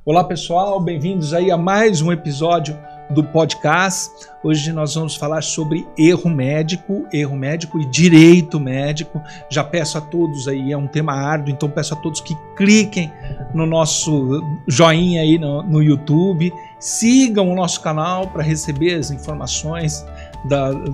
Olá pessoal, bem-vindos aí a mais um episódio do podcast. Hoje nós vamos falar sobre erro médico e direito médico. Já peço a todos aí, é um tema árduo, então peço a todos que cliquem no nosso joinha aí no YouTube, sigam o nosso canal para receber as informações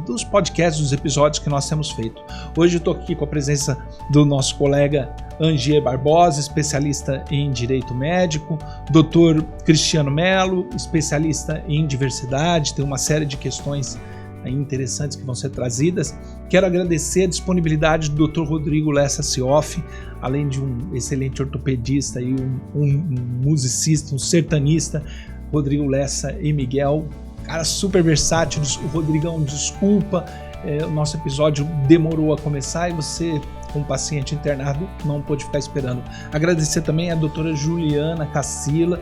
dos podcasts, dos episódios que nós temos feito. Hoje eu estou aqui com a presença do nosso colega Angier Barbosa, especialista em direito médico, Dr. Cristiano Melo, especialista em diversidade, tem uma série de questões aí interessantes que vão ser trazidas. Quero agradecer a disponibilidade do Dr. Rodrigo Lessa Cioff, além de um excelente ortopedista e um musicista, um sertanista, Rodrigo Lessa e Miguel, cara super versátil. O Rodrigão, desculpa, o nosso episódio demorou a começar e você, com um paciente internado, não pôde ficar esperando. Agradecer também a doutora Juliana Cassila,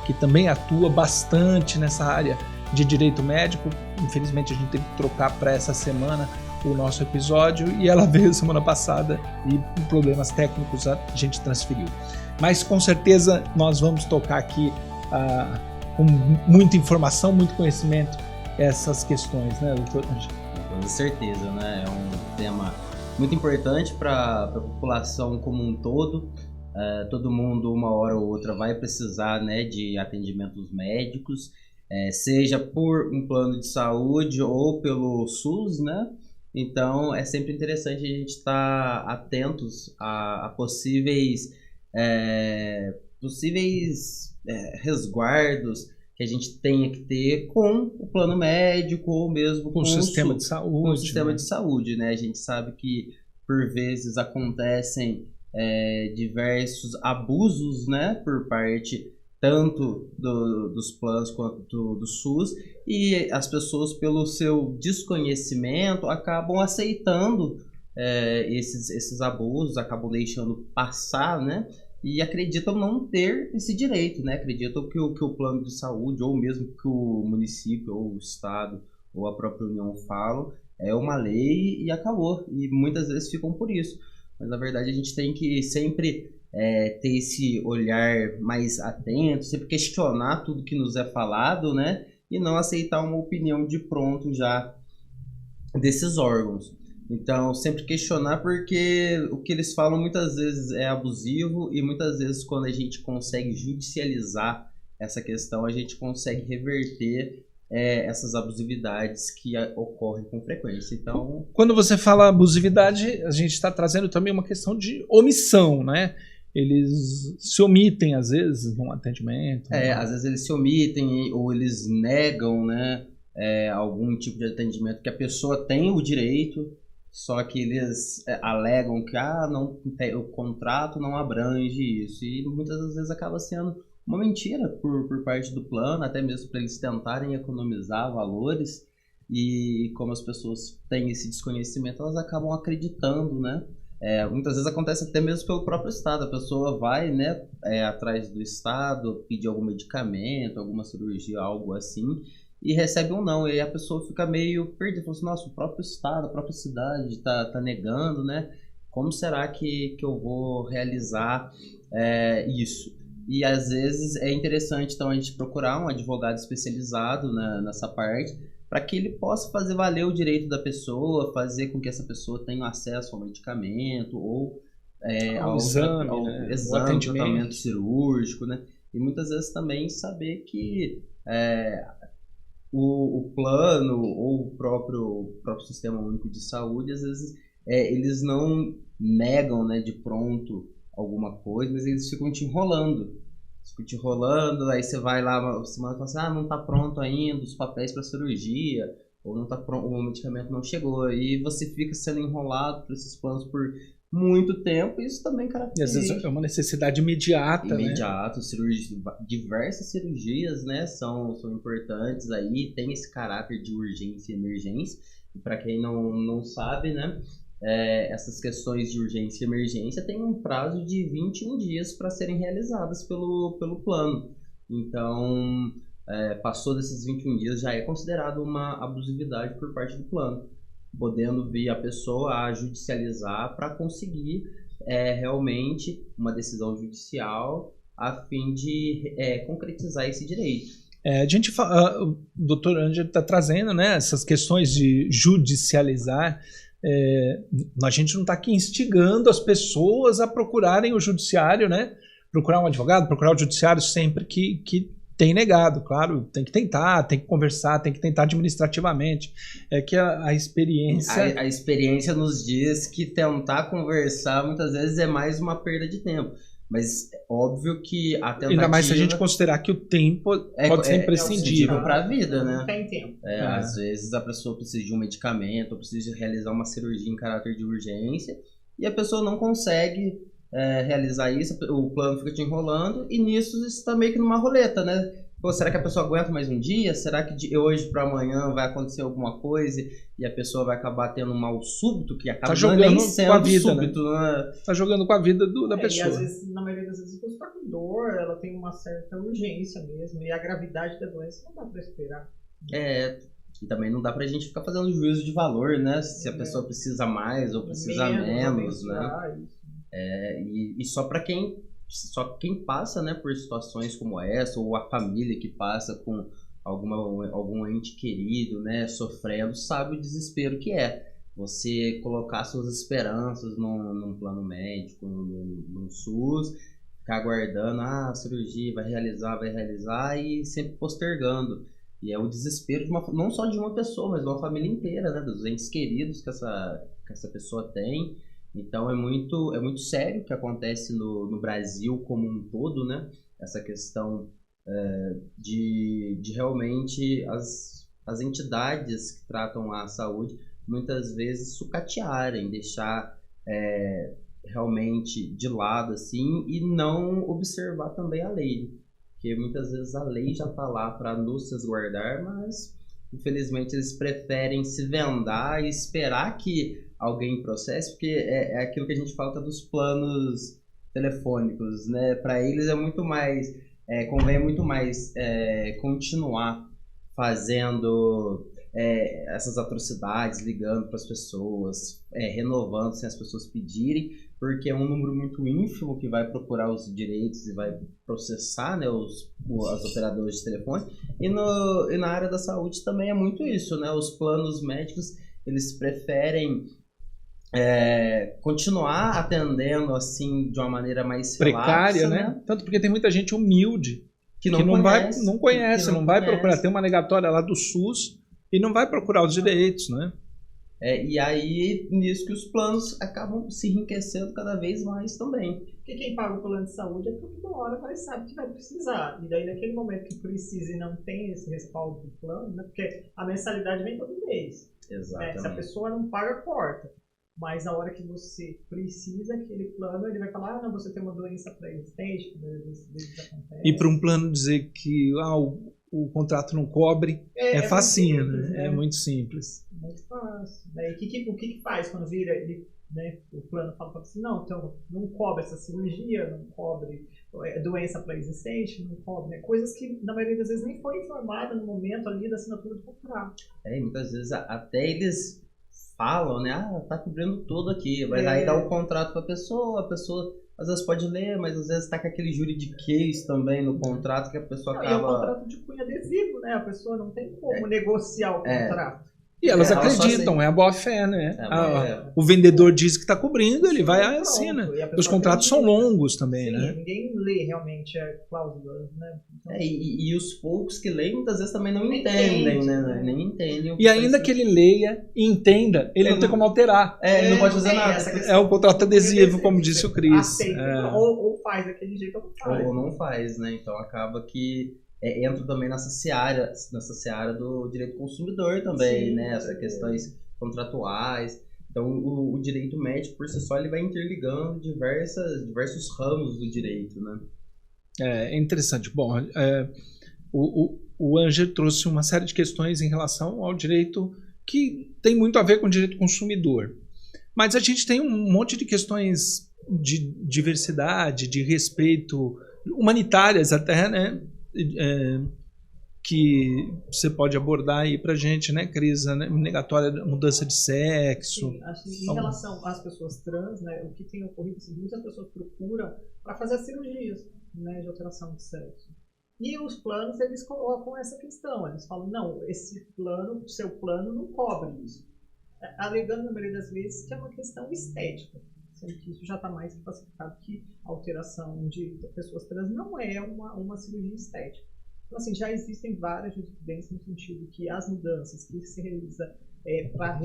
que também atua bastante nessa área de direito médico. Infelizmente a gente teve que trocar para essa semana o nosso episódio e ela veio semana passada e por problemas técnicos a gente transferiu. Mas com certeza nós vamos tocar aqui com muita informação, muito conhecimento, essas questões, né, doutor Angier? Com certeza, né? É um tema muito importante para a população como um todo. Todo mundo, uma hora ou outra, vai precisar, né, de atendimentos médicos, seja por um plano de saúde ou pelo SUS, né? Então, é sempre interessante a gente estar atentos a possíveis resguardos que a gente tenha que ter com o plano médico ou mesmo com o sistema de saúde. Com o sistema de saúde, né? A gente sabe que por vezes acontecem diversos abusos, né, por parte tanto dos planos quanto do SUS, e as pessoas, pelo seu desconhecimento, acabam aceitando esses abusos, acabam deixando passar, né? E acreditam não ter esse direito, né? Acreditam que o plano de saúde, ou mesmo que o município, ou o estado, ou a própria União falam, é uma lei e acabou. E muitas vezes ficam por isso. Mas, na verdade, a gente tem que sempre ter esse olhar mais atento, sempre questionar tudo que nos é falado, né? E não aceitar uma opinião de pronto já desses órgãos. Então, sempre questionar, porque o que eles falam muitas vezes é abusivo e muitas vezes quando a gente consegue judicializar essa questão, a gente consegue reverter essas abusividades que ocorrem com frequência. Então, quando você fala abusividade, a gente está trazendo também uma questão de omissão, né? Eles se omitem, às vezes, num atendimento. Às vezes eles se omitem ou eles negam, né, algum tipo de atendimento que a pessoa tem o direito, só que eles alegam que o contrato não abrange isso. E muitas das vezes acaba sendo uma mentira por parte do plano, até mesmo para eles tentarem economizar valores. E como as pessoas têm esse desconhecimento, elas acabam acreditando, né? Muitas vezes acontece até mesmo pelo próprio Estado. A pessoa vai, né, atrás do Estado, pedir algum medicamento, alguma cirurgia, algo assim, e recebe um não, e a pessoa fica meio perdida, fala assim, nossa, o próprio estado, a própria cidade tá negando, né? Como será que eu vou realizar isso? E às vezes é interessante, então, a gente procurar um advogado especializado nessa parte, para que ele possa fazer valer o direito da pessoa, fazer com que essa pessoa tenha acesso ao medicamento, ou ao exame, tratamento cirúrgico, né? E muitas vezes também saber que o plano ou o próprio Sistema Único de Saúde, às vezes, eles não negam, né, de pronto alguma coisa, mas eles ficam te enrolando. Aí você vai lá uma semana e fala assim, não está pronto ainda os papéis para cirurgia, ou não tá pronto, o medicamento não chegou, e você fica sendo enrolado por esses planos por muito tempo. Isso também caracteriza. E às vezes é uma necessidade imediata, né? Diversas cirurgias, né, são importantes aí, tem esse caráter de urgência e emergência. E para quem não sabe, né, essas questões de urgência e emergência têm um prazo de 21 dias para serem realizadas pelo plano. Então, passou desses 21 dias, já é considerado uma abusividade por parte do plano, podendo vir a pessoa a judicializar para conseguir realmente uma decisão judicial a fim de concretizar esse direito. O doutor Ângelo está trazendo, né, essas questões de judicializar. A gente não está aqui instigando as pessoas a procurarem o judiciário, né? Procurar um advogado, procurar o judiciário sempre que tem negado. Claro, tem que tentar, tem que conversar, tem que tentar administrativamente. É que a experiência... A experiência nos diz que tentar conversar muitas vezes é mais uma perda de tempo. Mas óbvio que a tentativa... Ainda mais se a gente considerar que o tempo pode ser imprescindível para a vida, né? Não tem tempo. Às vezes a pessoa precisa de um medicamento, ou precisa realizar uma cirurgia em caráter de urgência, e a pessoa não consegue realizar isso, o plano fica te enrolando, e nisso você está meio que numa roleta, né? Pô, será que a pessoa aguenta mais um dia? Será que de hoje para amanhã vai acontecer alguma coisa e a pessoa vai acabar tendo um mal súbito que acaba nem sendo com a vida, súbito, né? Tá jogando com a vida da pessoa. E às vezes, na maioria das vezes, está com dor, ela tem uma certa urgência mesmo, e a gravidade da doença não dá para esperar. E também não dá pra gente ficar fazendo juízo de valor, né? Se a pessoa precisa mais ou precisa menos, né? E só quem passa, né, por situações como essa, ou a família que passa com algum ente querido, né, sofrendo, sabe o desespero que é. Você colocar suas esperanças num plano médico, num SUS, ficar aguardando, a cirurgia vai realizar e sempre postergando. E é o desespero não só de uma pessoa, mas de uma família inteira, né, dos entes queridos que essa pessoa tem. Então é muito sério o que acontece no Brasil como um todo, né? Essa questão de realmente as entidades que tratam a saúde muitas vezes sucatearem, deixar realmente de lado assim, e não observar também a lei. Porque muitas vezes a lei já está lá para nos resguardar, mas infelizmente eles preferem se vendar e esperar que alguém processe, porque é aquilo que a gente fala dos planos telefônicos, né? Para eles é muito mais, convém muito mais continuar fazendo essas atrocidades, ligando para as pessoas, renovando sem as pessoas pedirem, porque é um número muito ínfimo que vai procurar os direitos e vai processar, né, as operadoras de telefone. E na área da saúde também é muito isso, né? Os planos médicos, eles preferem continuar atendendo assim de uma maneira mais precária, né? Tanto porque tem muita gente humilde que não vai procurar. Tem uma negatória lá do SUS e não vai procurar os direitos, né? E aí, nisso que os planos acabam se enriquecendo cada vez mais também. Porque quem paga o plano de saúde é porque uma hora sabe que vai precisar. E daí, naquele momento que precisa e não tem esse respaldo do plano, né? Porque a mensalidade vem todo mês. Exatamente. Se a pessoa não paga, corta. Mas na hora que você precisa, aquele plano, ele vai falar, não, você tem uma doença pré-existente, e para um plano dizer que o contrato não cobre, é facinho, simples, né? É muito simples. Muito fácil. Daí, o que faz quando vira, né, o plano fala assim, não, então não cobre essa cirurgia, não cobre doença pré-existente, não cobre, né? Coisas que na maioria das vezes nem foi informada no momento ali da assinatura do contrato. Muitas vezes até eles falam, né? Tá cobrindo tudo aqui. Vai aí dar o contrato pra pessoa, a pessoa às vezes pode ler, mas às vezes tá com aquele juridiquês também no contrato que a pessoa acaba... E é um contrato de cunho adesivo, né? A pessoa não tem como negociar o contrato. E elas acreditam, é a boa-fé, né? O vendedor diz que está cobrindo, ele vai e assina. Os contratos são longos também, né? Ninguém lê realmente a cláusula, né? Então, e os poucos que leem, muitas vezes também não entendem, né? Nem entendem. E ainda que ele leia e entenda, ele não tem como alterar. Ele não pode fazer nada. É o contrato adesivo, como disse o Cris. Aceita, ou faz daquele jeito ou não faz. Ou não faz, né? Então acaba que... entra também nessa seara do direito consumidor também, sim, né? Essas questões contratuais. Então, o direito médico, por si só, ele vai interligando diversos ramos do direito, né? É interessante. Bom, o Ângelo trouxe uma série de questões em relação ao direito que tem muito a ver com o direito consumidor. Mas a gente tem um monte de questões de diversidade, de respeito, humanitárias até, né? que você pode abordar aí pra gente, né, Cris? Negatória, mudança de sexo. Sim, acho que em relação às pessoas trans, né, o que tem ocorrido, assim, muitas pessoas procuram para fazer as cirurgias, né, de alteração de sexo. E os planos, eles colocam essa questão, eles falam, não, esse plano, o seu plano não cobre isso. Alegando, na maioria das vezes, que é uma questão estética, sendo que isso já está mais classificado que a alteração de pessoas trans não é uma cirurgia estética. Então, assim, já existem várias jurisprudências no sentido que as mudanças que se realizam para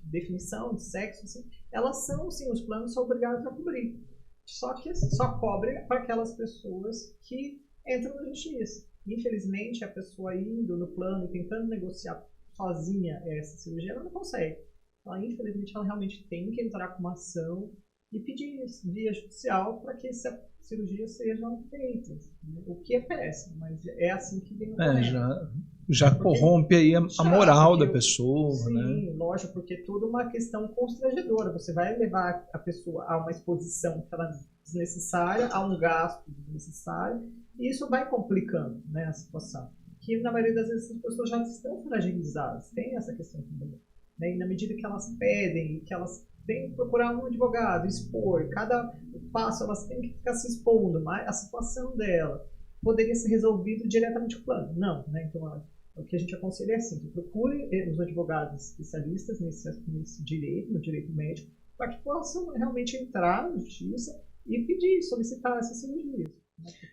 definição de sexo, assim, elas são, sim, os planos são obrigados a cobrir. Só que só cobre para aquelas pessoas que entram na justiça. Infelizmente, a pessoa indo no plano e tentando negociar sozinha essa cirurgia, ela não consegue. Então, infelizmente, ela realmente tem que entrar com uma ação e pedir via judicial para que essa cirurgia sejam feitas, né? O que é péssimo, mas é assim que vem ocorrendo. Já corrompe aí a moral da pessoa, sim, né? Sim, lógico, porque é toda uma questão constrangedora. Você vai levar a pessoa a uma exposição que ela desnecessária, a um gasto desnecessário, e isso vai complicando, né, a situação. Que na maioria das vezes as pessoas já estão fragilizadas, tem essa questão também, né? E na medida que elas pedem, que elas têm que procurar um advogado, expor, cada passo elas têm que ficar se expondo, mas a situação dela poderia ser resolvido diretamente com o plano. Não, né? Então, o que a gente aconselha é assim, que procure os advogados especialistas nesse direito, no direito médico, para que possam realmente entrar na justiça e pedir, solicitar essas cirurgias.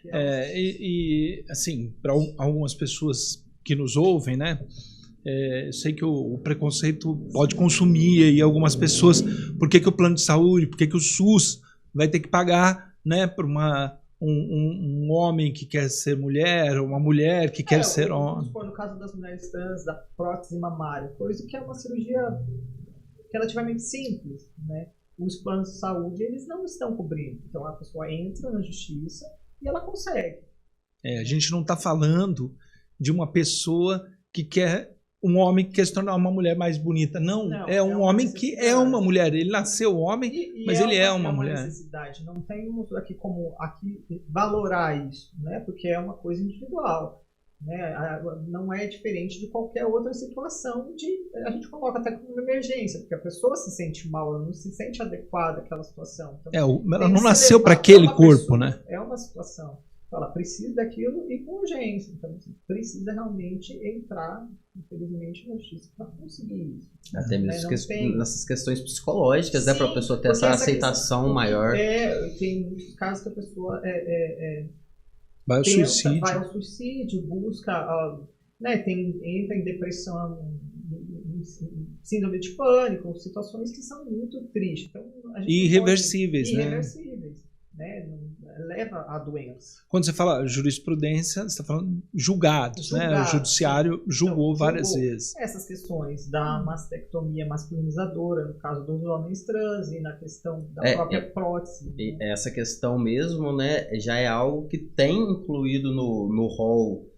Né? Assim, para algumas pessoas que nos ouvem, né? Eu sei que o preconceito pode consumir aí algumas pessoas. Por que o plano de saúde, por que o SUS vai ter que pagar, né, por um homem que quer ser mulher, ou uma mulher que quer ser homem? No caso das mulheres trans, da prótese mamária, coisa que é uma cirurgia relativamente simples, né? Os planos de saúde, eles não estão cobrindo. Então a pessoa entra na justiça e ela consegue. A gente não está falando de uma pessoa que quer um homem que quer se tornar uma mulher mais bonita. Não, é um homem que é uma mulher. Ele nasceu homem, mas ele é uma mulher. Necessidade. Não temos aqui como valorar isso, né? Porque é uma coisa individual. Né? Não é diferente de qualquer outra situação a gente coloca até como uma emergência, porque a pessoa se sente mal, ela não se sente adequada àquela situação. Então, ela não nasceu para aquele corpo, pessoa, né? É uma situação. Ela precisa daquilo e com urgência. Então, precisa realmente entrar, infelizmente, na justiça para conseguir isso. Até mesmo nessas questões psicológicas, né? Para a pessoa ter essa aceitação maior. Tem muitos casos que a pessoa vai ao suicídio, busca, né? Entra em depressão, síndrome de pânico, situações que são muito tristes. Então, irreversíveis, né? Irreversíveis. Né? Leva à doença. Quando você fala jurisprudência, você está falando julgados, né? O judiciário julgou várias vezes. Essas questões da mastectomia masculinizadora, no caso dos homens trans, e na questão da própria prótese. Essa questão mesmo, né, já é algo que tem incluído no rol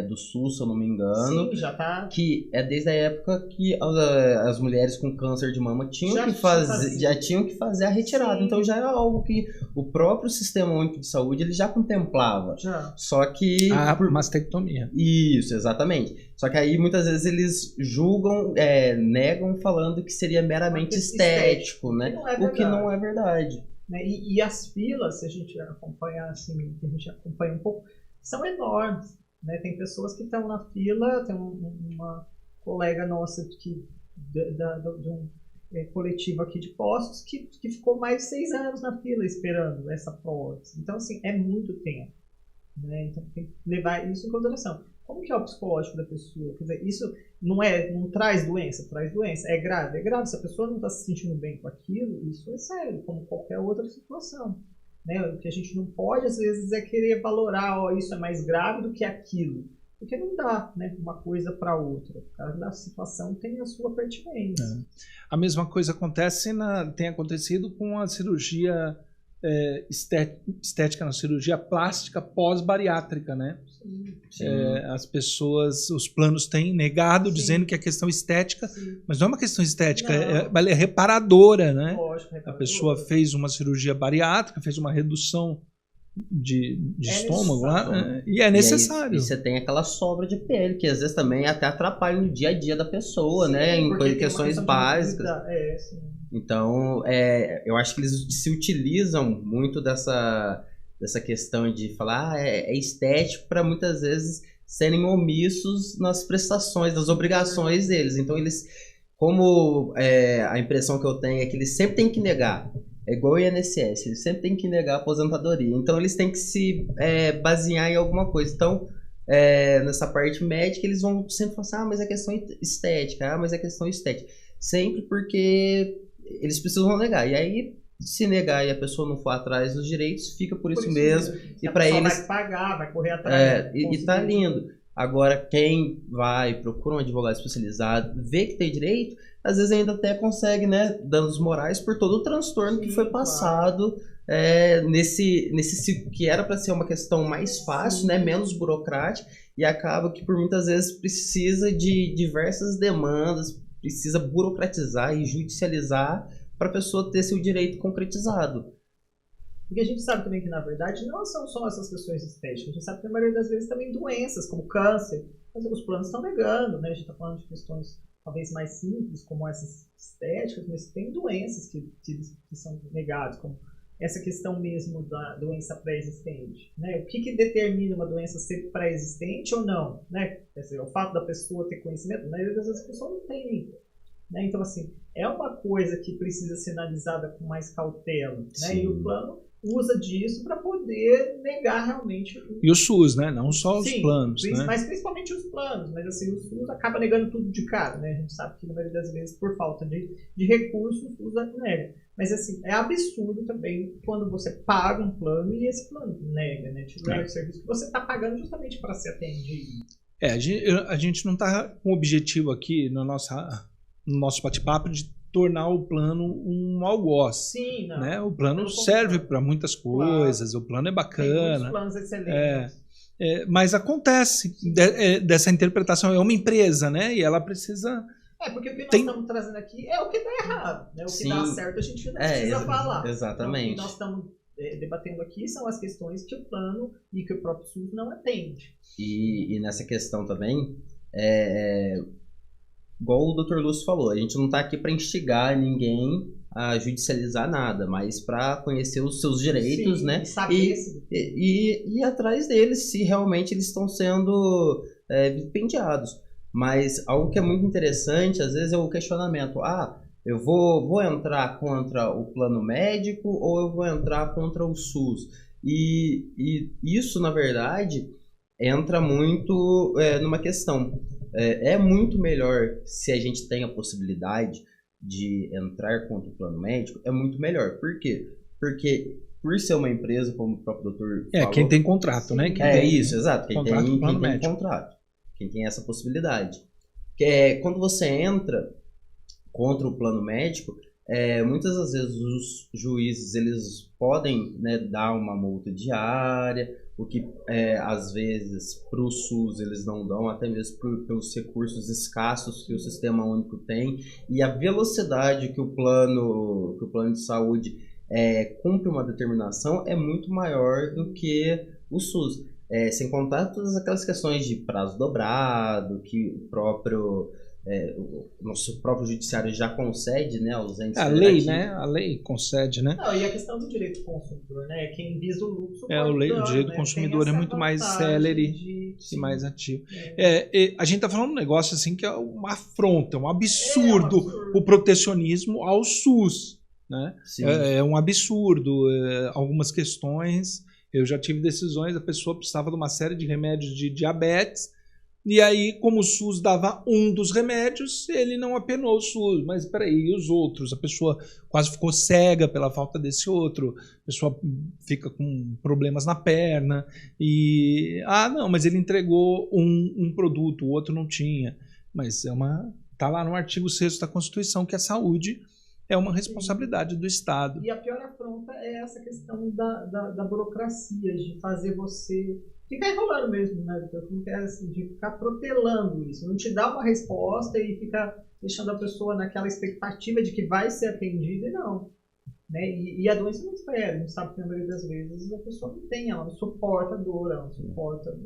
do SUS, se eu não me engano. Sim, já tá. Que é desde a época que as mulheres com câncer de mama tinham que fazer a retirada. Sim. Então já é algo que o próprio Sistema Único de Saúde ele já contemplava. Já. Só que... Por mastectomia. Isso, exatamente. Só que aí muitas vezes eles julgam, negam falando que seria meramente estético, né? O que não é verdade. Né? E as filas, se a gente acompanhar assim, que a gente acompanha um pouco, são enormes. Né? Tem pessoas que estão na fila, tem uma colega nossa de um coletivo aqui de Poços que ficou mais de 6 anos na fila esperando essa prótese. Então, assim, é muito tempo. Né? Então, tem que levar isso em consideração. Como que é o psicológico da pessoa? Quer dizer, isso não traz doença? Traz doença. É grave? É grave. Se a pessoa não está se sentindo bem com aquilo, isso é sério, como qualquer outra situação. Né? O que a gente não pode, às vezes, é querer valorar, isso é mais grave do que aquilo. Porque não dá, né, uma coisa para outra. Cada situação tem a sua pertinência. A mesma coisa tem acontecido com a cirurgia estética, na cirurgia plástica pós-bariátrica, né? Sim. As pessoas, os planos têm negado, Sim. dizendo que é questão estética, Sim. mas não é uma questão estética, ela é reparadora, né? Lógico, A pessoa fez uma cirurgia bariátrica, fez uma redução estômago lá, e é necessário. E você tem aquela sobra de pele, que às vezes também até atrapalha no dia a dia da pessoa, Sim, né? Em questões básicas. Sim. Então, eu acho que eles se utilizam muito dessa questão de falar é estético para muitas vezes serem omissos nas prestações, nas obrigações deles. Então, eles, como a impressão que eu tenho é que eles sempre têm que negar. É igual o INSS, eles sempre têm que negar a aposentadoria. Então, eles têm que se basear em alguma coisa. Então, nessa parte médica, eles vão sempre falar assim, mas é questão estética, mas é questão estética. Sempre porque eles precisam negar. E aí, se negar e a pessoa não for atrás dos direitos, fica por isso mesmo. E para eles vai pagar, vai correr atrás. E tá lindo. Agora, quem procura um advogado especializado, vê que tem direito, às vezes ainda até consegue, né, danos morais por todo o transtorno que foi passado nesse ciclo, que era para ser uma questão mais fácil, né, menos burocrática, e acaba que por muitas vezes precisa de diversas demandas, precisa burocratizar e judicializar para a pessoa ter seu direito concretizado. Porque a gente sabe também que, na verdade, não são só essas questões estéticas. A gente sabe que, na maioria das vezes, também doenças, como câncer. Mas os planos estão negando, né? A gente está falando de questões talvez mais simples, como essas estéticas, mas tem doenças que são negadas, como essa questão mesmo da doença pré-existente, né? O que determina uma doença ser pré-existente ou não, né? Quer dizer, o fato da pessoa ter conhecimento, na maioria das vezes a pessoa não tem, né? Então, assim, é uma coisa que precisa ser analisada com mais cautela, né? E o plano usa disso para poder negar realmente e o SUS, né? Não só os planos, né? Mas principalmente os planos, mas assim, o SUS acaba negando tudo de cara, né? A gente sabe que na maioria das vezes, por falta de recursos, o SUS nega. Mas assim, é absurdo também quando você paga um plano e esse plano nega, né? Tipo, o serviço que você está pagando justamente para ser atendido. A gente não está com o objetivo aqui no nosso bate-papo de tornar o plano um algoz. Sim, não. Né? O plano serve para muitas coisas, o plano é bacana. Tem muitos planos excelentes. Mas acontece dessa interpretação, é uma empresa, né? E ela precisa... porque o que nós estamos trazendo aqui é o que dá errado, né? O que dá certo a gente não precisa falar. Exatamente. Então, o que nós estamos debatendo aqui são as questões que o plano e que o próprio SUS não atende. E nessa questão também, igual o Dr. Lúcio falou, a gente não está aqui para instigar ninguém a judicializar nada, mas para conhecer os seus direitos, né? E ir atrás deles, se realmente eles estão sendo vilipendiados. Mas algo que é muito interessante, às vezes, é o questionamento. Eu vou entrar contra o plano médico ou eu vou entrar contra o SUS? E isso, na verdade, entra muito numa questão. É muito melhor se a gente tem a possibilidade de entrar contra o plano médico, é muito melhor. Por quê? Porque por ser uma empresa, como o próprio doutor falou... quem tem contrato, né? Isso, exato. Quem tem contrato. Quem tem essa possibilidade. Quando você entra contra o plano médico, muitas das vezes os juízes eles podem, né, dar uma multa diária, o que às vezes para o SUS eles não dão, até mesmo pelos recursos escassos que o Sistema Único tem, e a velocidade que o plano de saúde cumpre uma determinação é muito maior do que o SUS. Sem contar todas aquelas questões de prazo dobrado, que o nosso próprio judiciário já concede, né, aos entes federativos. Né? A lei concede, né? Não, e a questão do direito do consumidor, né? Quem visa o lucro... O direito do consumidor é muito mais célere e mais ativo. A gente está falando de um negócio assim que é uma afronta, um absurdo o protecionismo ao SUS. Né? É um absurdo. Algumas questões, eu já tive decisões, a pessoa precisava de uma série de remédios de diabetes, e aí, como o SUS dava um dos remédios, ele não apenou o SUS. Mas peraí, e os outros? A pessoa quase ficou cega pela falta desse outro. A pessoa fica com problemas na perna. E, não, mas ele entregou um produto, o outro não tinha. Mas tá lá no artigo 6º da Constituição que a saúde é uma responsabilidade do Estado. E a pior afronta é essa questão da burocracia, de fazer você... Fica enrolando mesmo, né? De ficar protelando isso. Não te dá uma resposta e fica deixando a pessoa naquela expectativa de que vai ser atendida e não. né? E a doença não espera. A gente sabe que na maioria das vezes a pessoa não tem, ela não suporta a dor, ela não suporta.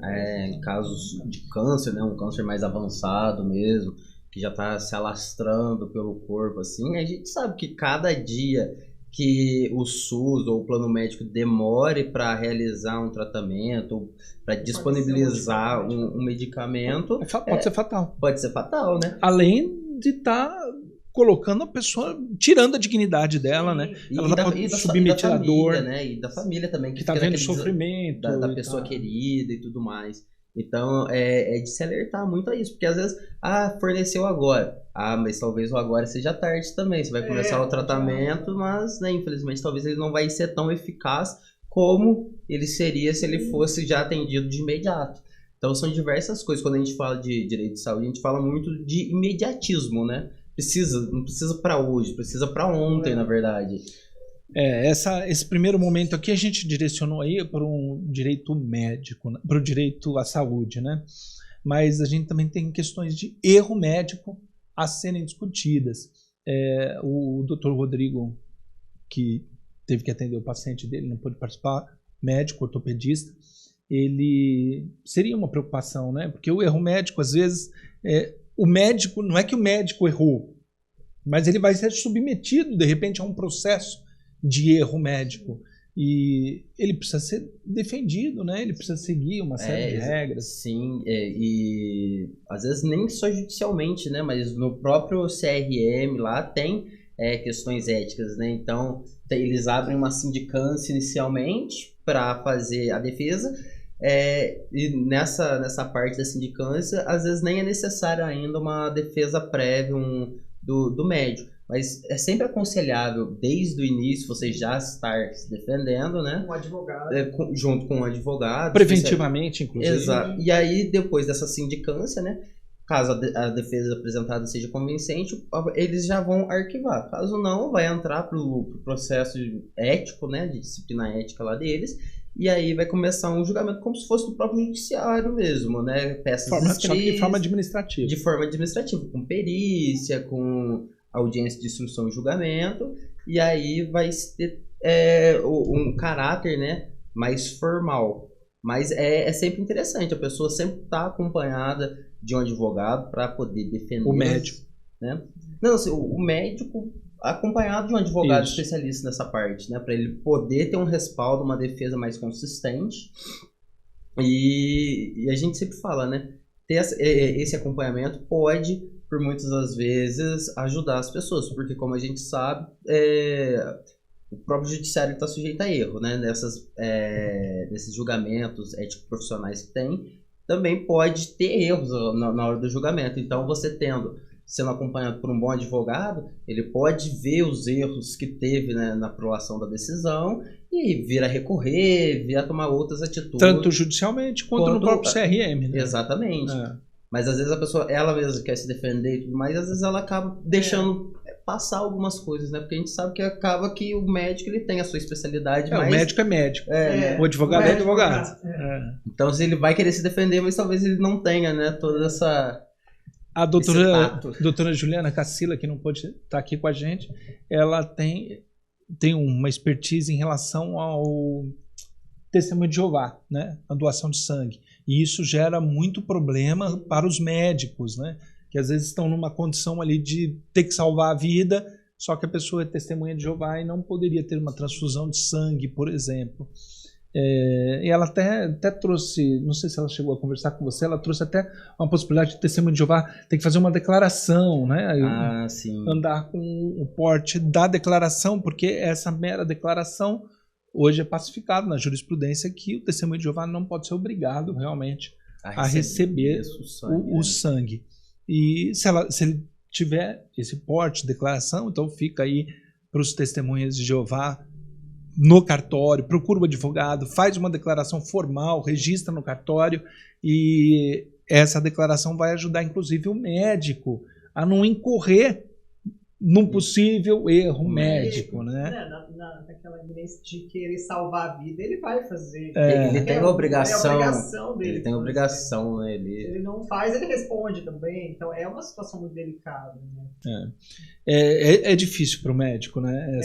Em casos de câncer, né, um câncer mais avançado mesmo, que já está se alastrando pelo corpo, assim, a gente sabe que cada dia que o SUS ou o plano médico demore para realizar um tratamento, para disponibilizar um medicamento, pode ser fatal. Pode ser fatal, né? Além de estar colocando a pessoa, tirando a dignidade dela, né? Ela pode submeter à dor, né? E da família também, que está vendo o sofrimento da pessoa querida e tudo mais. Então, é de se alertar muito a isso, porque às vezes, forneceu agora. Mas talvez o agora seja tarde também. Você vai começar o tratamento, mas, né, infelizmente, talvez ele não vai ser tão eficaz como ele seria se ele fosse já atendido de imediato. Então, são diversas coisas. Quando a gente fala de direito de saúde, a gente fala muito de imediatismo, né? Não precisa para hoje, precisa para ontem, na verdade. Esse primeiro momento aqui a gente direcionou aí para um direito médico, para o direito à saúde, né? Mas a gente também tem questões de erro médico a serem discutidas. O Dr. Rodrigo, que teve que atender o paciente dele, não pôde participar, médico, ortopedista, ele seria uma preocupação, né? Porque o erro médico, às vezes, o médico, não é que o médico errou, mas ele vai ser submetido, de repente, a um processo de erro médico. E ele precisa ser defendido, né? Ele precisa seguir uma série de regras. Sim, e às vezes nem só judicialmente, né? Mas no próprio CRM lá tem questões éticas, né? Então, eles abrem uma sindicância inicialmente para fazer a defesa, e nessa parte da sindicância, às vezes nem é necessário ainda uma defesa prévia do médico. Mas é sempre aconselhável, desde o início, você já estar se defendendo, né? Um advogado. Junto com um advogado. Preventivamente, inclusive. Exato. E aí, depois dessa sindicância, né? Caso a defesa apresentada seja convincente, eles já vão arquivar. Caso não, vai entrar para o processo ético, né? De disciplina ética lá deles. E aí vai começar um julgamento como se fosse do próprio judiciário mesmo, né? Peças escritas. Só que de forma administrativa. De forma administrativa, com perícia, com audiência de instrução e julgamento, e aí vai ter um caráter, né, mais formal. Mas é sempre interessante, a pessoa sempre está acompanhada de um advogado para poder defender. O médico. Né? Não, assim, o médico acompanhado de um advogado Isso. especialista nessa parte, né, para ele poder ter um respaldo, uma defesa mais consistente. E a gente sempre fala, né, ter esse acompanhamento pode, por muitas das vezes, ajudar as pessoas, porque como a gente sabe, o próprio judiciário está sujeito a erro, né? Nesses julgamentos ético-profissionais que tem, também pode ter erros na hora do julgamento. Então, você sendo acompanhado por um bom advogado, ele pode ver os erros que teve, né, na prolação da decisão e vir a recorrer, vir a tomar outras atitudes. Tanto judicialmente quanto no próprio CRM. Né? Exatamente. Mas às vezes a pessoa, ela mesma quer se defender e tudo mais, às vezes ela acaba deixando passar algumas coisas, né? Porque a gente sabe que acaba que o médico ele tem a sua especialidade. Mas o médico é médico. Né? O advogado é advogado. Então ele vai querer se defender, mas talvez ele não tenha, né? Toda essa... A doutora Juliana Cassila, que não pode estar aqui com a gente, ela tem uma expertise em relação ao testemunho de Jeová, né? A doação de sangue. E isso gera muito problema para os médicos, né? Que às vezes estão numa condição ali de ter que salvar a vida, só que a pessoa é testemunha de Jeová e não poderia ter uma transfusão de sangue, por exemplo. E ela até trouxe, não sei se ela chegou a conversar com você, ela trouxe até uma possibilidade de testemunho de Jeová ter que fazer uma declaração, né? Sim. Andar com o porte da declaração, porque essa mera declaração hoje é pacificado na jurisprudência que o testemunho de Jeová não pode ser obrigado realmente a receber o sangue. E se ele tiver esse porte de declaração, então fica aí para os testemunhas de Jeová no cartório, procura o advogado, faz uma declaração formal, registra no cartório, e essa declaração vai ajudar inclusive o médico a não incorrer num possível erro médico, né? Naquela evidência de querer salvar a vida, ele vai fazer. Ele tem a obrigação. É a obrigação dele. Ele tem a obrigação, né? Se ele não faz, ele responde também. Então é uma situação muito delicada, né? É difícil para o médico, né?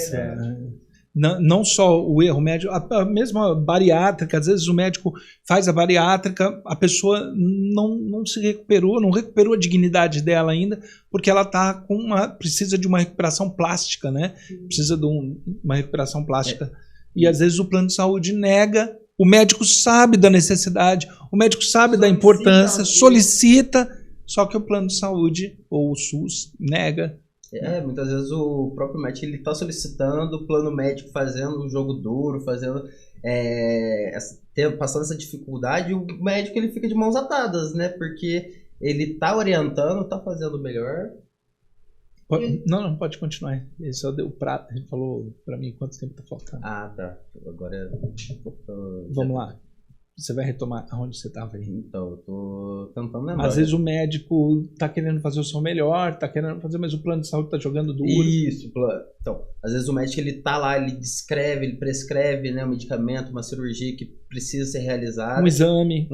não só o erro médico, a mesma bariátrica, às vezes o médico faz a bariátrica, a pessoa não se recuperou, não recuperou a dignidade dela ainda, porque ela precisa de uma recuperação plástica, né? Precisa de uma recuperação plástica. E às vezes o plano de saúde nega, o médico sabe da necessidade, o médico sabe da importância, solicita, só que o plano de saúde ou o SUS nega. Muitas vezes o próprio médico ele está solicitando, o plano médico fazendo um jogo duro, passando essa dificuldade, o médico ele fica de mãos atadas, né? Porque ele está orientando, está fazendo o melhor. Não, pode continuar. Ele só deu o prato, ele falou para mim quanto tempo está faltando. Ah, tá. Agora vamos lá. Você vai retomar aonde você estava aí. Então, eu tô tentando lembrar. Às vezes o médico está querendo fazer o seu melhor, está querendo fazer, mas o plano de saúde está jogando duro. Isso, então, às vezes o médico ele tá lá, ele prescreve, né, um medicamento, uma cirurgia que precisa ser realizada. Um exame.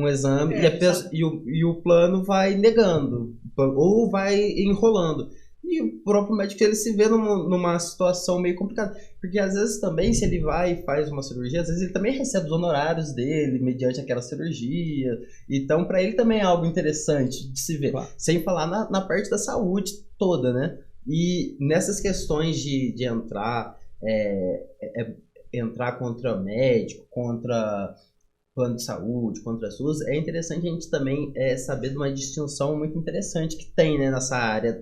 E o plano vai negando, ou vai enrolando. E o próprio médico ele se vê numa situação meio complicada. Porque às vezes também, se ele vai e faz uma cirurgia, às vezes ele também recebe os honorários dele mediante aquela cirurgia. Então, para ele também é algo interessante de se ver. Claro. Sem falar na parte da saúde toda, né? E nessas questões de entrar contra médico, contra plano de saúde, contra a SUS, é interessante a gente também saber de uma distinção muito interessante que tem, né, nessa área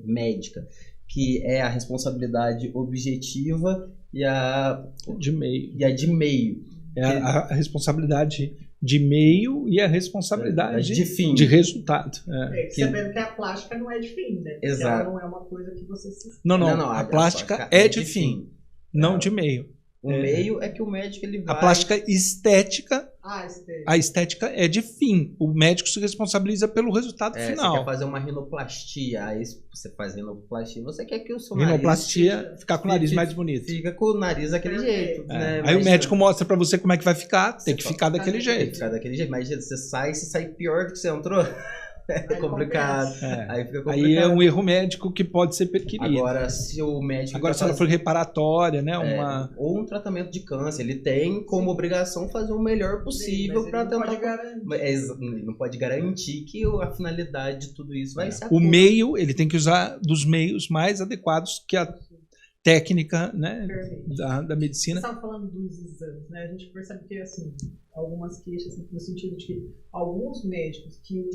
médica, que é a responsabilidade objetiva e a de meio. A responsabilidade de meio e a responsabilidade de fim, de resultado. Sabendo que a plástica não é de fim, né? Exato. Ela não é uma coisa que você se... Não, a plástica é de fim, não de meio. O meio é que o médico ele vai... A plástica estética, a estética é de fim. O médico se responsabiliza pelo resultado final. Você quer fazer uma rinoplastia, aí você faz rinoplastia, você quer que o seu rinoplastia ficar com o nariz mais bonito. Fica com o nariz daquele jeito. Né? Aí o médico mostra pra você como é que vai ficar, tem que ficar daquele jeito. Tem que ficar daquele jeito, mas você sai pior do que você entrou. É complicado. Aí fica complicado. Aí é um erro médico que pode ser perquirido. Agora, se o médico... se ela for reparatória, né? Ou um tratamento de câncer, ele tem como obrigação fazer o melhor possível para tentar... Não pode garantir que a finalidade de tudo isso vai ser... O meio, ele tem que usar dos meios mais adequados que a técnica, né, da medicina. Você estava falando dos exames, né? A gente percebe que, assim, algumas queixas no sentido de que alguns médicos que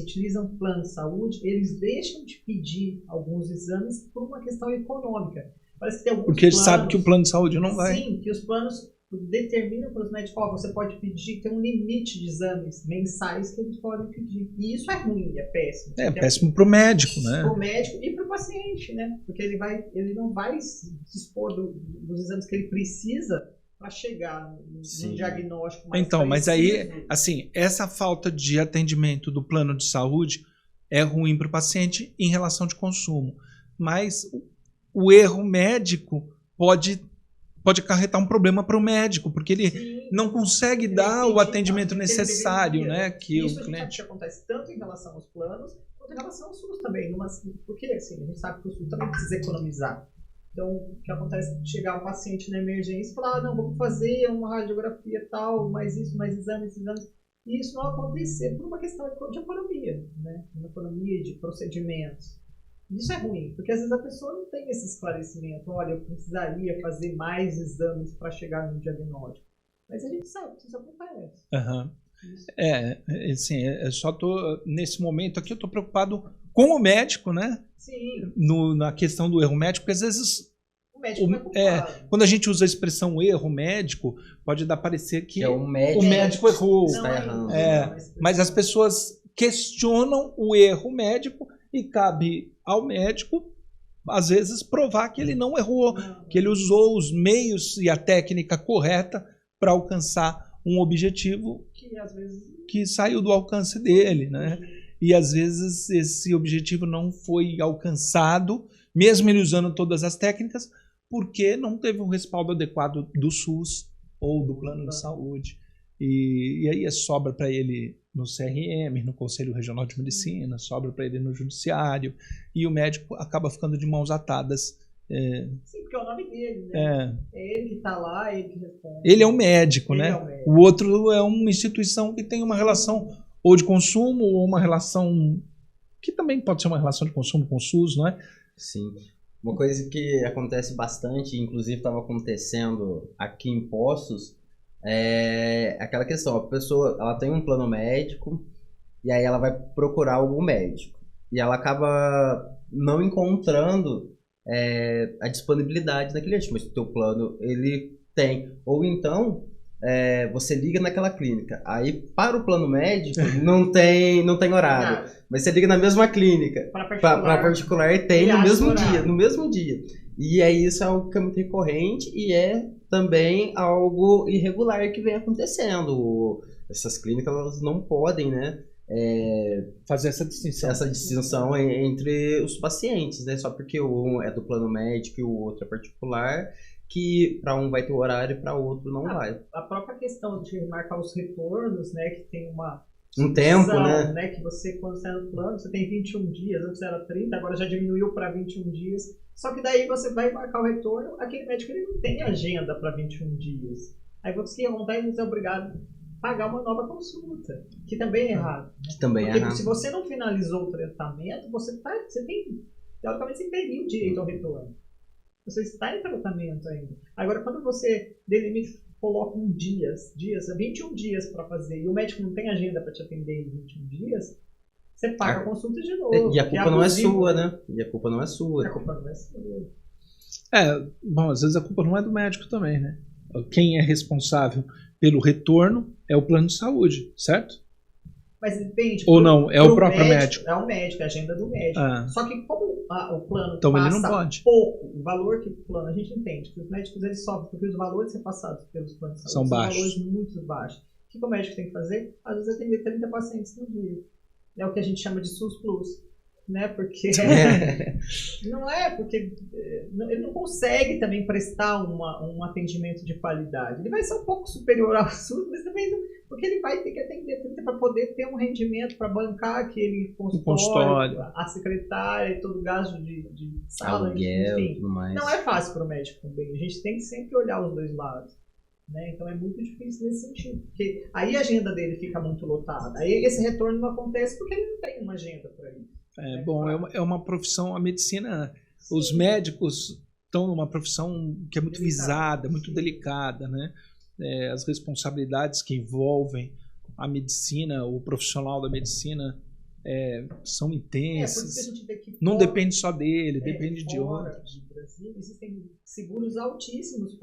utilizam plano de saúde, eles deixam de pedir alguns exames por uma questão econômica. Parece que tem alguns porque eles sabem que o plano de saúde não vai. Sim, que os planos determinam para os médicos, você pode pedir, tem um limite de exames mensais que eles podem pedir. E isso é ruim, é péssimo. É péssimo para o médico, né? Para o médico e para o paciente, né? Porque ele não vai se dispor dos exames que ele precisa para chegar no diagnóstico mais Então, mas aí, assim, essa falta de atendimento do plano de saúde é ruim para o paciente em relação de consumo. Mas o erro médico pode acarretar um problema para o médico, porque ele não consegue dar o atendimento necessário, né? Que isso o cliente... a gente sabe que acontece tanto em relação aos planos, quanto em relação ao SUS também. Porque assim, a gente sabe que o SUS também precisa economizar. Então, o que acontece é chegar um paciente na emergência e falar, não, vamos fazer uma radiografia tal, mais isso, mais exames. E isso não acontecer por uma questão de economia, né? Uma economia de procedimentos. Isso é ruim, porque às vezes a pessoa não tem esse esclarecimento. Olha, eu precisaria fazer mais exames para chegar no diagnóstico. Mas a gente sabe que isso acontece. Uhum. Assim, eu só tô nesse momento aqui, eu estou preocupado com o médico, né? Sim. Na questão do erro médico, porque às vezes o médico quando a gente usa a expressão erro médico, pode dar a parecer que o médico errou. Está errando. Mas as pessoas questionam o erro médico e cabe ao médico, às vezes, provar que ele não errou, que ele usou os meios e a técnica correta para alcançar um objetivo que saiu do alcance dele, né? E às vezes esse objetivo não foi alcançado, mesmo ele usando todas as técnicas, porque não teve um respaldo adequado do SUS ou do plano de saúde. E aí sobra para ele no CRM, no Conselho Regional de Medicina, sobra para ele no Judiciário, e o médico acaba ficando de mãos atadas Sim, porque é o nome dele, né? É ele que está lá, é ele que responde. Ele é um médico, né? É o médico. O outro é uma instituição que tem uma relação ou de consumo ou uma relação que também pode ser uma relação de consumo com o SUS, não é? Sim. Uma coisa que acontece bastante, inclusive estava acontecendo aqui em Poços, é aquela questão, a pessoa ela tem um plano médico e aí ela vai procurar algum médico e ela acaba não encontrando a disponibilidade daquele médico, mas o teu plano ele tem, ou então você liga naquela clínica, aí para o plano médico não tem horário, mas você liga na mesma clínica para particular e tem no mesmo dia, e aí isso é algo que é muito recorrente e é também algo irregular que vem acontecendo. Essas clínicas elas não podem, né, fazer essa distinção entre os pacientes, né, só porque um é do plano médico e o outro é particular, que para um vai ter horário e para outro não vai. A própria questão de marcar os retornos, né, que tem um tempo, né? Que você, quando está no plano, você tem 21 dias, antes era 30, agora já diminuiu para 21 dias. Só que daí você vai marcar o retorno, aquele médico ele não tem agenda para 21 dias. Aí você vai ser obrigado a pagar uma nova consulta, que também é errado. Porque se você não finalizou o tratamento, você tem, teoricamente, você teria o direito ao retorno. Você está em tratamento ainda. Agora, quando você delimita, coloca 21 dias para fazer, e o médico não tem agenda para te atender em 21 dias, você paga a consulta de novo. E a culpa não é sua, né? E a culpa não é sua. A culpa não é sua. Bom, às vezes a culpa não é do médico também, né? Quem é responsável pelo retorno é o plano de saúde, certo? Mas depende. Ou não, é o próprio médico. É o médico, é a agenda do médico. Só que como o plano então passa ele não pode. pouco, o valor que o plano, a gente entende que os médicos eles sofrem porque os valores repassados pelos planos de saúde são baixos. Valores muito baixos. O que o médico tem que fazer? Às vezes atender 30 pacientes no dia. É o que a gente chama de SUS Plus. Né? Porque não é porque ele não consegue também prestar um atendimento de qualidade. Ele vai ser um pouco superior ao SUS, mas também não, porque ele vai ter que atender 30 para poder ter um rendimento para bancar aquele consultório, a secretária e todo o gasto de sala, aluguel, enfim. tudo mais. Não é fácil para o médico também. A gente tem que sempre olhar os dois lados. Né? Então é muito difícil nesse sentido, porque aí a agenda dele fica muito lotada. Aí esse retorno não acontece porque ele não tem uma agenda para isso. É uma profissão, a medicina, sim. Os médicos estão numa profissão que é muito visada, muito delicada, né? As responsabilidades que envolvem a medicina, o profissional da medicina são intensas. Por isso que a gente vê que não depende só dele, depende de outros. No Brasil existem seguros altíssimos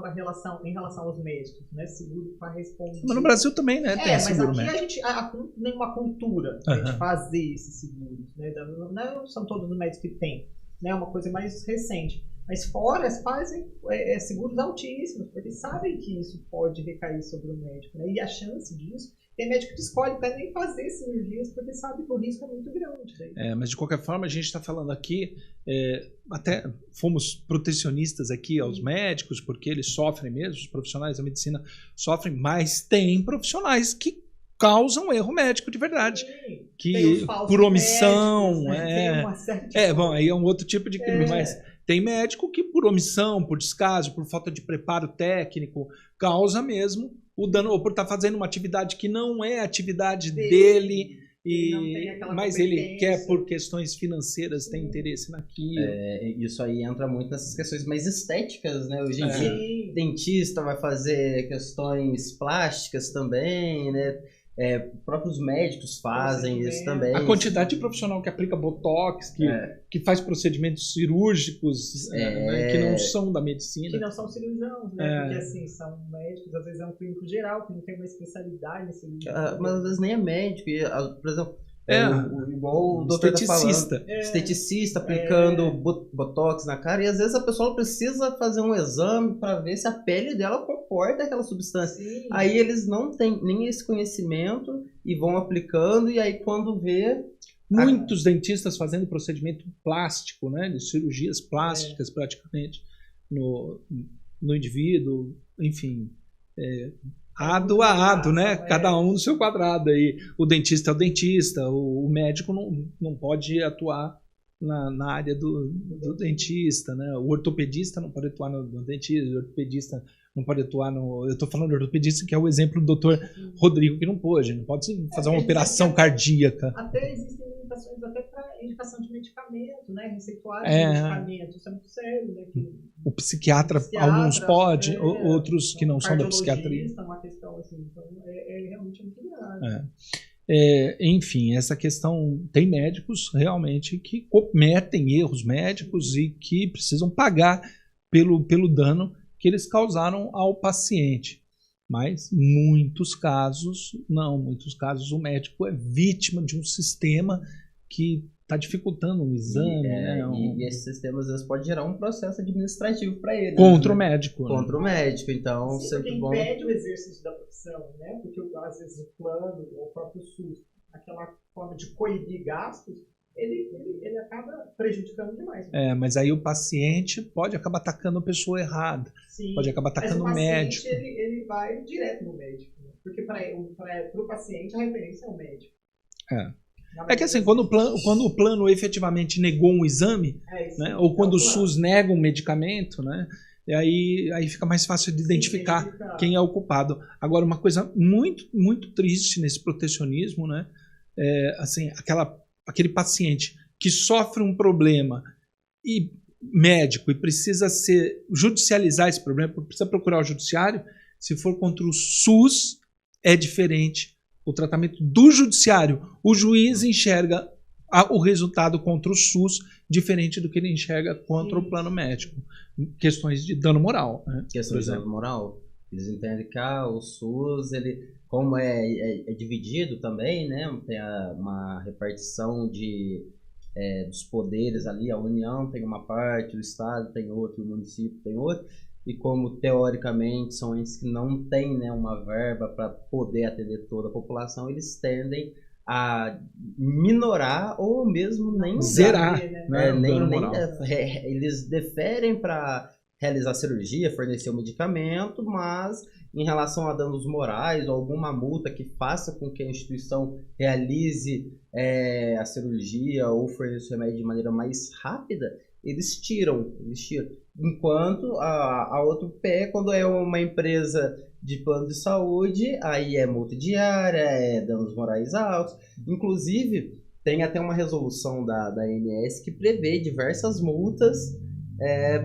em relação aos médicos, né? Seguro para responder. Mas no Brasil também, né? Tem seguro mas aqui médico. a gente tem uma cultura de fazer esses seguros, né? Não são todos os médicos que têm, né? É uma coisa mais recente. Mas fora, fazem seguros altíssimos, porque sabem que isso pode recair sobre o médico, né? E a chance disso, tem médico que escolhe até nem fazer cirurgias, porque sabe que o risco é muito grande. Mas de qualquer forma, a gente está falando aqui, até fomos protecionistas aqui aos médicos, porque eles sofrem mesmo, os profissionais da medicina sofrem, mas tem profissionais que causam erro médico de verdade. Sim, que por omissão. Médicos, né? Tem uma série de bom, aí é um outro tipo de crime, mas tem médico que por omissão, por descaso, por falta de preparo técnico, causa mesmo o dano, ou por estar fazendo uma atividade que não é atividade dele, mas ele quer, por questões financeiras, tem interesse naquilo. Isso aí entra muito nessas questões mais estéticas, né? Hoje em dia, dentista vai fazer questões plásticas também, né? Próprios médicos fazem isso também. A quantidade de profissional que aplica botox, que faz procedimentos cirúrgicos né, que não são da medicina. Que não são cirurgiões, né? Porque assim, são médicos, às vezes é um clínico geral, que não tem uma especialidade em cirurgia. Mas às vezes nem é médico. Por exemplo, igual o doutor esteticista. Esteticista aplicando botox na cara, e às vezes a pessoa precisa fazer um exame para ver se a pele dela comporta aquela substância. Sim. Aí eles não têm nem esse conhecimento e vão aplicando, e aí quando vê... Muitos dentistas fazendo procedimento plástico, né, de cirurgias plásticas praticamente no indivíduo, enfim... ado a ado, né? Cada um no seu quadrado. Aí o dentista é o dentista, o médico não pode atuar na área do dentista, né? O ortopedista não pode atuar no dentista, o ortopedista não pode atuar no... Eu estou falando do ortopedista, que é o exemplo do Dr. Rodrigo, que não pode fazer uma operação cardíaca. Até existem limitações até para indicação de medicamento, né? Receituário de medicamento, isso é muito sério, né? O psiquiatra alguns pode, outros que não são da psiquiatria. Uma questão assim, então realmente muito grave. Enfim, essa questão, tem médicos realmente que cometem erros médicos e que precisam pagar pelo dano que eles causaram ao paciente. Mas muitos casos o médico é vítima de um sistema que está dificultando um exame. E esse sistema às vezes pode gerar um processo administrativo para ele. Contra o médico. Contra o médico, então sempre bom. Impede o exercício da profissão, né? Porque às vezes o plano, ou o próprio SUS, aquela forma de coibir gastos, ele acaba prejudicando demais. Mas aí o paciente pode acabar atacando a pessoa errada. Sim, pode acabar atacando o médico. Ele vai direto no médico, né? Porque para o paciente a referência é o médico. É que assim, quando o plano efetivamente negou um exame, né, ou quando o SUS nega um medicamento, né, e aí fica mais fácil de identificar quem é o culpado. Agora, uma coisa muito, muito triste nesse protecionismo, né, assim, aquele paciente que sofre um problema médico e precisa judicializar esse problema, precisa procurar o judiciário, se for contra o SUS, é diferente. O tratamento do judiciário, o juiz enxerga o resultado contra o SUS diferente do que ele enxerga contra o plano médico. Questões de dano moral. Né? Questões de dano moral. Eles entendem que o SUS, como é dividido também, né? Tem uma repartição dos poderes ali, a União tem uma parte, o Estado tem outra, o município tem outra. E como, teoricamente, são entes que não têm, né, uma verba para poder atender toda a população, eles tendem a minorar ou mesmo nem zerar. Eles deferem para realizar cirurgia, fornecer o medicamento, mas em relação a danos morais ou alguma multa que faça com que a instituição realize a cirurgia ou forneça o remédio de maneira mais rápida, eles tiram. Enquanto a outro pé, quando é uma empresa de plano de saúde, aí é multa diária, é danos morais altos. Inclusive, tem até uma resolução da ANS que prevê diversas multas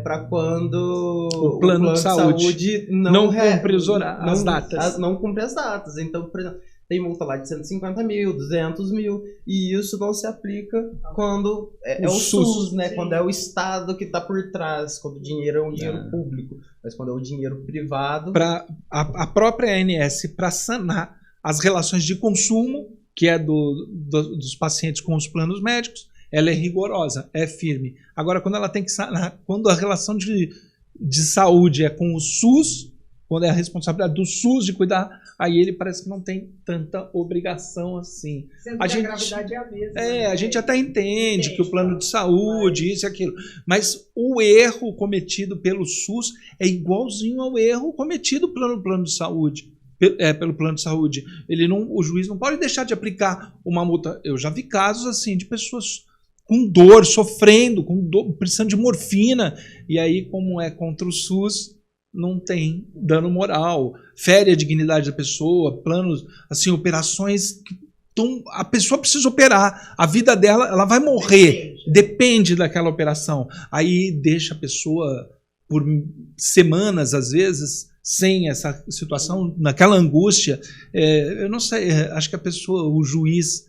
para quando o plano de saúde não cumpre as datas. Não cumpre as datas. Então, por exemplo, tem multa lá de 150 mil, 200 mil, e isso não se aplica quando é o SUS, né? Sim. Quando é o Estado que está por trás, quando o dinheiro é um dinheiro público, mas quando é o dinheiro privado... A própria ANS, para sanar as relações de consumo, que é dos pacientes com os planos médicos, ela é rigorosa, é firme. Agora, quando ela tem que sanar, quando a relação de saúde é com o SUS, quando é a responsabilidade do SUS de cuidar, aí ele parece que não tem tanta obrigação assim. A gravidade é a mesma. A gente até entende que o plano de saúde, isso e aquilo, mas o erro cometido pelo SUS é igualzinho ao erro cometido pelo plano de saúde. Pelo plano de saúde. O juiz não pode deixar de aplicar uma multa. Eu já vi casos assim de pessoas com dor, sofrendo, precisando de morfina, e aí, como é contra o SUS, não tem dano moral, fere a dignidade da pessoa, planos, assim, operações que a pessoa precisa operar, a vida dela, ela vai morrer, depende daquela operação. Aí deixa a pessoa por semanas, às vezes, sem essa situação, naquela angústia. Eu não sei, acho que o juiz,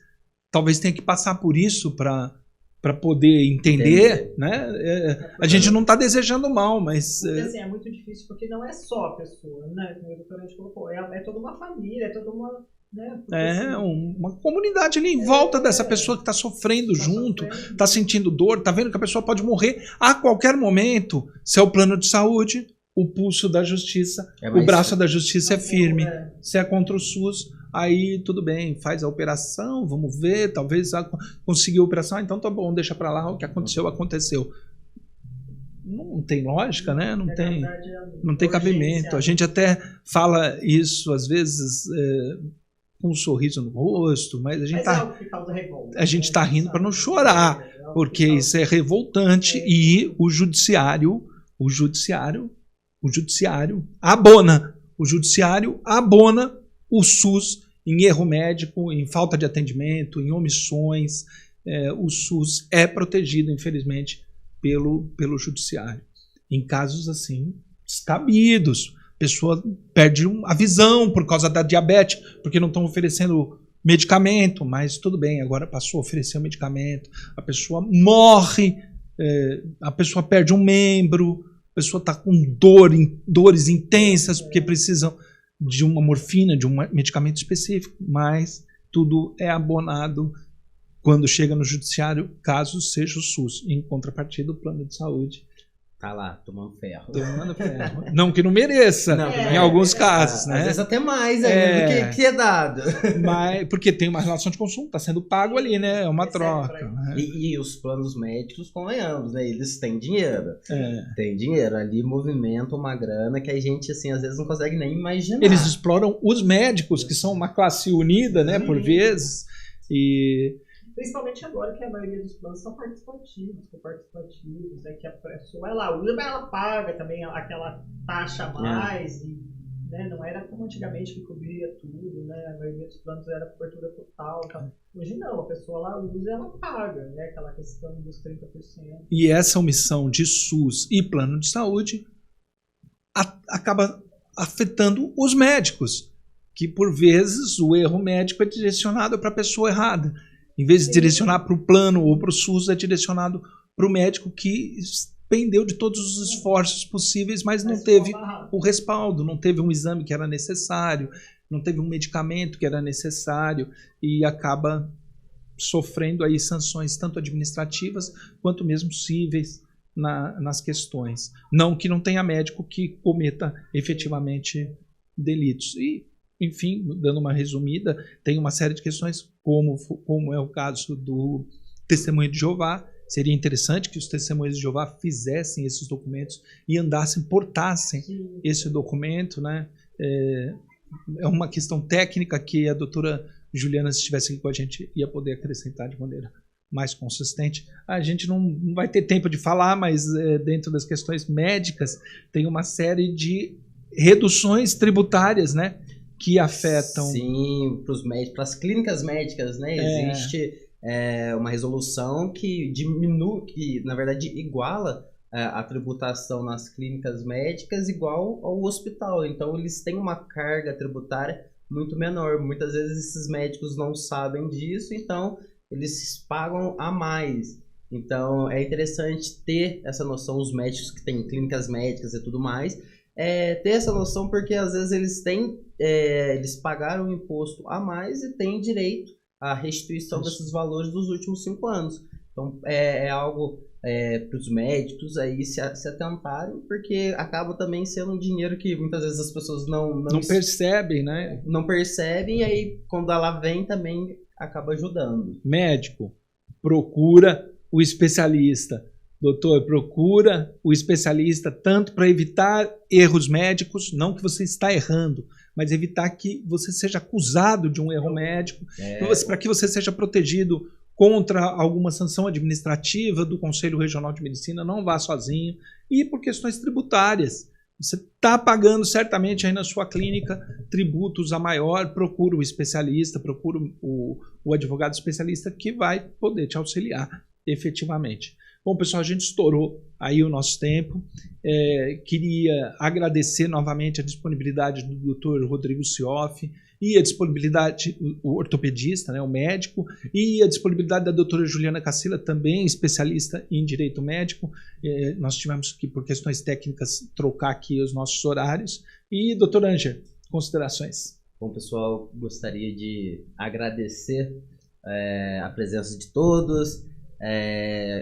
talvez tenha que passar por isso para poder entender, né? A gente não está desejando mal, mas... Porque, assim, é muito difícil, porque não é só a pessoa, né? Como o doutorante colocou, é toda uma família, é toda uma... Né? Uma comunidade ali em volta dessa pessoa que está sofrendo junto, está sentindo dor, está vendo que a pessoa pode morrer a qualquer momento. Se é o plano de saúde, o pulso da justiça, o braço da justiça é firme. Se é contra o SUS, aí tudo bem, faz a operação, vamos ver, talvez conseguir a operação, então tá bom, deixa para lá, o que aconteceu, aconteceu. Não tem lógica, né? Não tem cabimento. A gente até fala isso às vezes com um sorriso no rosto, mas a gente Mas é algo que causa revolta, a gente né? tá rindo para não chorar, É algo porque que causa- isso é revoltante e o judiciário abona o SUS em erro médico, em falta de atendimento, em omissões. O SUS é protegido, infelizmente, pelo judiciário. Em casos assim, descabidos. A pessoa perde a visão por causa da diabetes, porque não estão oferecendo medicamento, mas tudo bem, agora passou a oferecer o medicamento. A pessoa morre, a pessoa perde um membro, a pessoa está com dores intensas, porque precisam de uma morfina, de um medicamento específico, mas tudo é abonado quando chega no judiciário, caso seja o SUS. Em contrapartida, o plano de saúde Tá lá, tomando ferro. tomando ferro. Não que não mereça, Não, que não em mereça. alguns casos, né? Às vezes até mais ainda do que é dado. Mas, porque tem uma relação de consumo, está sendo pago ali, né? É uma Recebe troca. pra ele. Né? E os planos médicos, convenhamos, né? Eles têm dinheiro. É. Tem dinheiro. Ali movimentam uma grana que a gente, assim, às vezes não consegue nem imaginar. Eles exploram os médicos, que são uma classe unida, né? Por vezes. E Principalmente agora que a maioria dos planos são participativos, né, que a pessoa ela usa, mas ela paga também aquela taxa a mais, e, né, não era como antigamente que cobria tudo, né, a maioria dos planos era cobertura total. Tá? Hoje não, a pessoa lá usa e ela paga, né, aquela questão dos 30%. E essa omissão de SUS e plano de saúde acaba afetando os médicos, que por vezes o erro médico é direcionado para a pessoa errada. Em vez de direcionar para o plano ou para o SUS, é direcionado para o médico que pendeu de todos os esforços possíveis, mas não teve o respaldo, não teve um exame que era necessário, não teve um medicamento que era necessário e acaba sofrendo aí sanções tanto administrativas quanto mesmo cíveis nas questões. Não que não tenha médico que cometa efetivamente delitos. E enfim, dando uma resumida, tem uma série de questões, como é o caso do Testemunho de Jeová. Seria interessante que os Testemunhos de Jeová fizessem esses documentos e andassem, portassem esse documento, né? É uma questão técnica que a doutora Juliana, se estivesse aqui com a gente, ia poder acrescentar de maneira mais consistente. A gente não vai ter tempo de falar, mas dentro das questões médicas tem uma série de reduções tributárias, né? Que afetam... Sim, para as clínicas médicas, né? Existe uma resolução que diminui, que na verdade iguala a tributação nas clínicas médicas igual ao hospital. Então eles têm uma carga tributária muito menor. Muitas vezes esses médicos não sabem disso, então eles pagam a mais. Então é interessante ter essa noção, os médicos que têm clínicas médicas e tudo mais, ter essa noção, porque às vezes eles pagaram o imposto a mais e têm direito à restituição desses valores dos últimos 5 anos. Então é algo para os médicos aí se atentarem, porque acaba também sendo um dinheiro que muitas vezes as pessoas não percebem, né? Não percebem, e aí quando ela vem também acaba ajudando. Médico, procura o especialista. Doutor, procura o especialista tanto para evitar erros médicos, não que você está errando, mas evitar que você seja acusado de um erro médico, para que você seja protegido contra alguma sanção administrativa do Conselho Regional de Medicina. Não vá sozinho. E por questões tributárias. Você está pagando certamente aí na sua clínica tributos a maior, procura o especialista, procura o advogado especialista que vai poder te auxiliar efetivamente. Bom, pessoal, a gente estourou aí o nosso tempo. Queria agradecer novamente a disponibilidade do Dr. Rodrigo Sioff e a disponibilidade, o ortopedista, né, o médico, e a disponibilidade da doutora Juliana Cassila, também especialista em direito médico. Nós tivemos que, por questões técnicas, trocar aqui os nossos horários. E, doutor Anger, considerações? Bom, pessoal, gostaria de agradecer a presença de todos.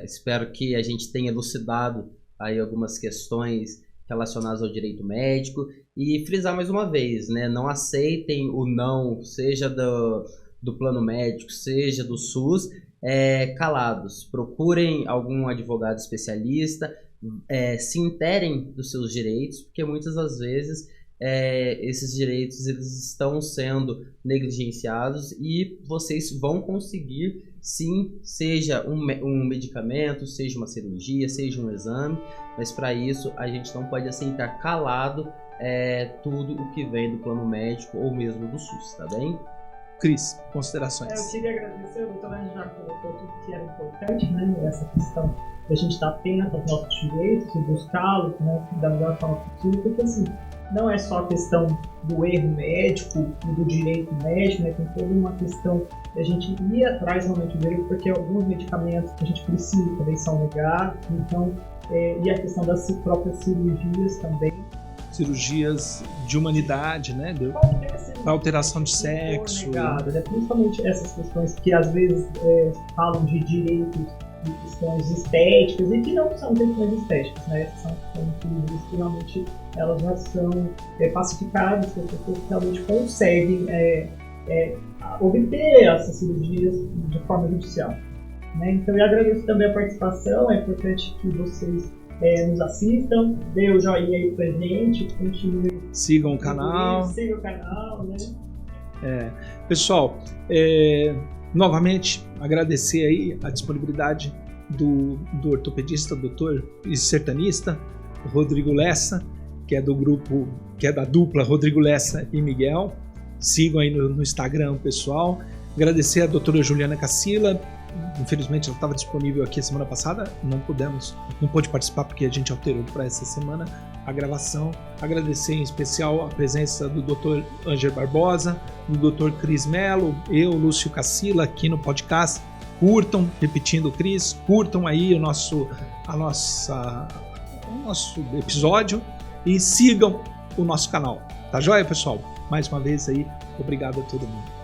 Espero que a gente tenha elucidado aí algumas questões relacionadas ao direito médico e frisar mais uma vez, né? Não aceitem o não, seja do plano médico, seja do SUS, calados. Procurem algum advogado especialista, se interem dos seus direitos, porque muitas das vezes esses direitos eles estão sendo negligenciados e vocês vão conseguir, sim, seja um medicamento, seja uma cirurgia, seja um exame, mas para isso a gente não pode aceitar calado tudo o que vem do plano médico ou mesmo do SUS, tá bem? Cris, considerações. Eu queria agradecer, o doutor já colocou tudo que era importante, né? Essa questão de a gente estar atento aos nossos direitos e buscá-los, né, da melhor forma possível, porque assim, não é só a questão do erro médico e do direito médico, né? Tem toda uma questão de a gente ir atrás realmente do direito, porque alguns medicamentos que a gente precisa também são negados, então, e a questão das próprias cirurgias também. Cirurgias de humanidade, né? Da alteração de sexo. Negada, né? Principalmente essas questões que às vezes falam de direitos de questões estéticas e que não são questões estéticas, né? São cirurgias que realmente elas já são pacificadas, que as pessoas realmente conseguem obter essas cirurgias de forma judicial, né? Então eu agradeço também a participação, é importante que vocês nos assistam, dê o joinha aí pra gente, continue. Sigam o canal. Sigam o canal, né? Pessoal, novamente agradecer aí a disponibilidade do ortopedista, doutor e sertanista Rodrigo Lessa, que é do grupo, que é da dupla Rodrigo Lessa e Miguel. Sigam aí no Instagram, pessoal. Agradecer a doutora Juliana Cassila. Infelizmente ela estava disponível aqui a semana passada, não pôde participar porque a gente alterou para essa semana a gravação. Agradecer em especial a presença do Dr. Ângelo Barbosa, do Dr. Cris Mello, eu, Lúcio Cassila, aqui no podcast. Curtam, repetindo, Cris, curtam aí o nosso episódio e sigam o nosso canal. Tá joia, pessoal? Mais uma vez aí, obrigado a todo mundo.